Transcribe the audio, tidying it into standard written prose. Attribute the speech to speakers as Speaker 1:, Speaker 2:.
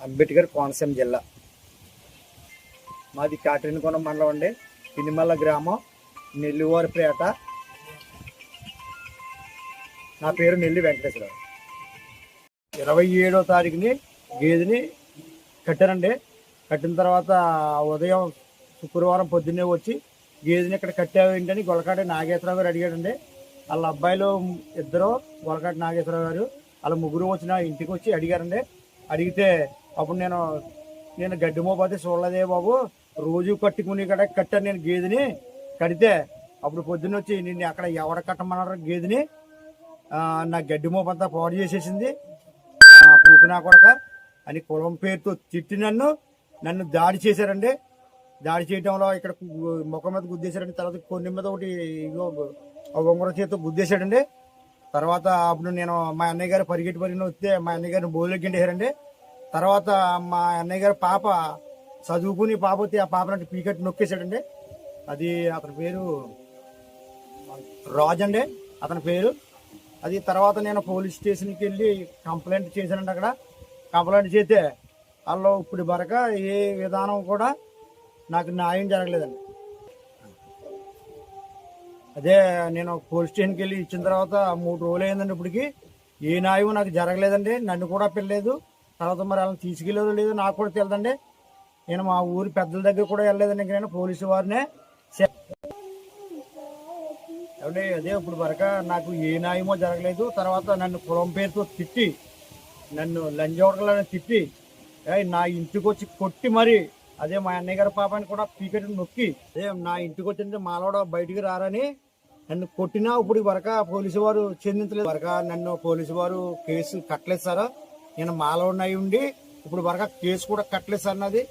Speaker 1: అంబేద్కర్ కోనసీమ జిల్లా. మాది కాట్రేనికోన మండలం అండి. పినిమల్ల గ్రామం, నెల్లివారిపేట. నా పేరు నెల్లి వెంకటేశ్వరరావు. 27వ తారీఖుని గేదెని కట్టారండి. కట్టిన తర్వాత ఉదయం శుక్రవారం పొద్దున్నే వచ్చి గేదెని ఇక్కడ కట్టావు ఏంటని గొలకాటి నాగేశ్వరరావు గారు అడిగాడండి. వాళ్ళ అబ్బాయిలు ఇద్దరు, గొలకాటి నాగేశ్వరరావు గారు వాళ్ళ ముగ్గురు వచ్చిన ఇంటికి వచ్చి అడిగారండి. అడిగితే అప్పుడు నేను గడ్డి మోపైతే చూడలేదే బాబు, రోజు కట్టుకుని కట్టాను నేను గేదెని. కడితే అప్పుడు పొద్దున్న వచ్చి నిన్ను అక్కడ ఎవడ కట్టమన్నారు గేదెని, నా గడ్డి మోపంతా పాడు చేసేసింది పూకునా కొడక అని కులం పేరుతో తిట్టి నన్ను దాడి చేశారండి. దాడి చేయడంలో ఇక్కడ ముఖం మీద గుద్దేశారండి. తర్వాత కొన్ని మీద ఒకటి ఉంగర చేతితో గుద్దేశాడండి. తర్వాత అప్పుడు నేను మా అన్నయ్య గారు పరిగెట్టి వస్తే మా అన్నయ్య గారిని బోర్లకి గంటేశారండి. తర్వాత మా అన్నయ్య గారి పాప చదువుకుని పాప వస్తే ఆ పాపనంటే పీకెట్ నొక్కేశాడండి. అది అతని పేరు రాజు అండి, అతని పేరు. అది తర్వాత నేను పోలీస్ స్టేషన్కి వెళ్ళి కంప్లైంట్ చేశానండి. అక్కడ కంప్లైంట్ చేస్తే వాళ్ళు ఇప్పుడు వరకు ఏ విధానం కూడా నాకు న్యాయం జరగలేదండి. అదే నేను పోలీస్ స్టేషన్కి వెళ్ళి ఇచ్చిన తర్వాత 3 రోజులు అయిందండి. ఇప్పటికి ఏ న్యాయం నాకు జరగలేదండి. నన్ను కూడా పిల్లలేదు. తర్వాత మరి వాళ్ళని తీసుకెళ్ళేదో లేదో నాకు కూడా తెలియదండి. నేను మా ఊరి పెద్దల దగ్గర కూడా వెళ్ళలేదండి. ఇంక నేను పోలీసు వారినే అదే ఇప్పుడు వరకు నాకు ఏ న్యాయమో జరగలేదు. తర్వాత నన్ను కులం పేరుతో తిట్టి, నన్ను లంజోడకలని తిట్టి నా ఇంటికి వచ్చి కొట్టి మరి అదే మా అన్నయ్య గారి పాపాన్ని కూడా పీకెట్ నొక్కి అదే నా ఇంటికి వచ్చింటే మాలోడ బయటికి రారని నన్ను కొట్టినా ఇప్పుడు వరకు పోలీసు వారు చెందించలేదు. వరకు నన్ను పోలీసు వారు కేసు కట్టలేదు సార్. నేను మాలోడిని అయి ఉండి ఇప్పుడు వరకు కేసు కూడా కట్టలేదు సార్ నాది.